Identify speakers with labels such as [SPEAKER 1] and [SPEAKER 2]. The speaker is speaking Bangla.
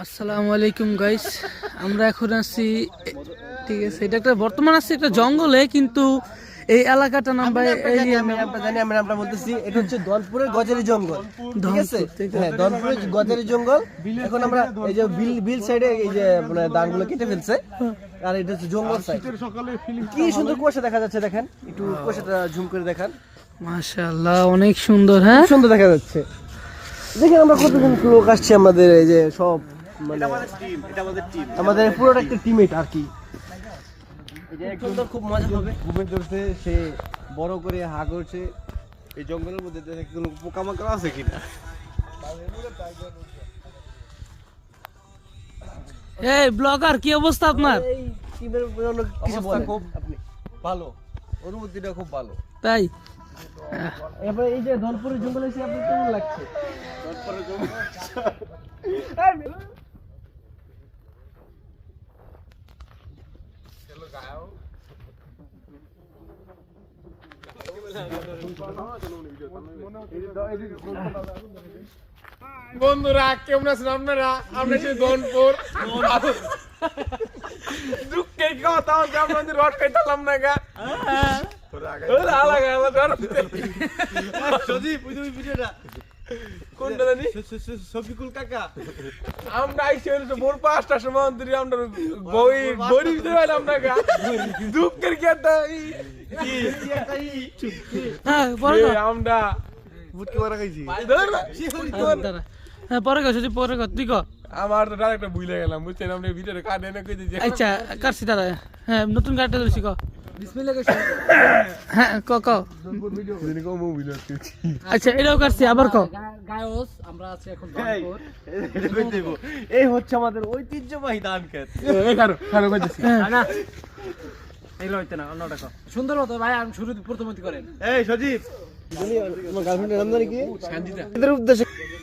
[SPEAKER 1] আসসালামু আলাইকুম গাইস, আমরা এখন আছি, ঠিক আছে, এটা একটা বর্তমান আছে একটা জঙ্গলে, কিন্তু এই এলাকাটা নাম ভাই
[SPEAKER 2] আমরা বলতেছি এটা হচ্ছে দলপুরের গজারি জঙ্গল, ঠিক আছে? হ্যাঁ, দলপুরের গজারি জঙ্গল। এখন আমরা এই যে বিল সাইডে এই যে মানে ধানগুলো কেটে ফেলছে, আর এটা হচ্ছে জঙ্গল সাইড। কি সুন্দর কুয়াশা দেখা যাচ্ছে, দেখেন একটু কুয়াশাটা জুম করে দেখান।
[SPEAKER 1] মাশাআল্লাহ, অনেক সুন্দর। হ্যাঁ,
[SPEAKER 2] সুন্দর দেখা যাচ্ছে। দেখেন আমরা কতজন লোক আসছে, আমাদের এই যে সব মানে আমাদের পুরোটা একটা টিমমেট আর কি। খুব মজা হবে। ঘুমে ধরছে, সে বড় করে হা করছে। এই জঙ্গলের মধ্যে কোনো পোকামাকড় আছে কিনা।
[SPEAKER 1] এই ব্লগার, কি অবস্থা আপনার?
[SPEAKER 2] এই টিমের জন্য কিছু বলেন। খুব আপনি ভালো, অনুভূতিটা খুব ভালো।
[SPEAKER 1] তাই
[SPEAKER 2] এবারে এই যে ধনপুরের জঙ্গলে এসে আপনার কেমন লাগছে? ধনপুরের জঙ্গল
[SPEAKER 3] বন্ধুরা কেমন আছেন আপনারা? আমরা সেই ধনপুর দুঃখের কথা হচ্ছে আপনাদের রড পেতালাম না গা। কোনটা জানি?
[SPEAKER 2] শফিকুল কাকা।
[SPEAKER 3] আমরা আইসি হইলো ভোর 5টার সময় অন্তরি আমরা গরিব দিলাম না গা। দুঃখের কি একটা
[SPEAKER 1] হ্যাঁ, পরে কর।
[SPEAKER 3] আমরা
[SPEAKER 2] বুটকে মারা খাইছি।
[SPEAKER 1] হ্যাঁ, পরে কর, যদি পরে কর, তুই কর।
[SPEAKER 3] আমার তো ডাইরেক্ট ভুলে গেলাম, বুঝছেন? আমরা ভিতরে কাটে না কই দিয়েছি।
[SPEAKER 1] আচ্ছা, কাটছি দাদা। হ্যাঁ, নতুন গাড়িটা ধরছি, ক। হ্যাঁ, ক ক। আচ্ছা, এটাও কাটছি, আবার ক।
[SPEAKER 2] এই হচ্ছে আমাদের ঐতিহ্যবাহী ধান ক্ষেত।
[SPEAKER 1] সুন্দর মতো ভাই, আমি শুরু প্রথমত করেন।
[SPEAKER 2] এই সজীব, আমার গার্লফ্রেন্ডের নাম জানি কি? সঞ্জিতা। এদের উদ্দেশ্যে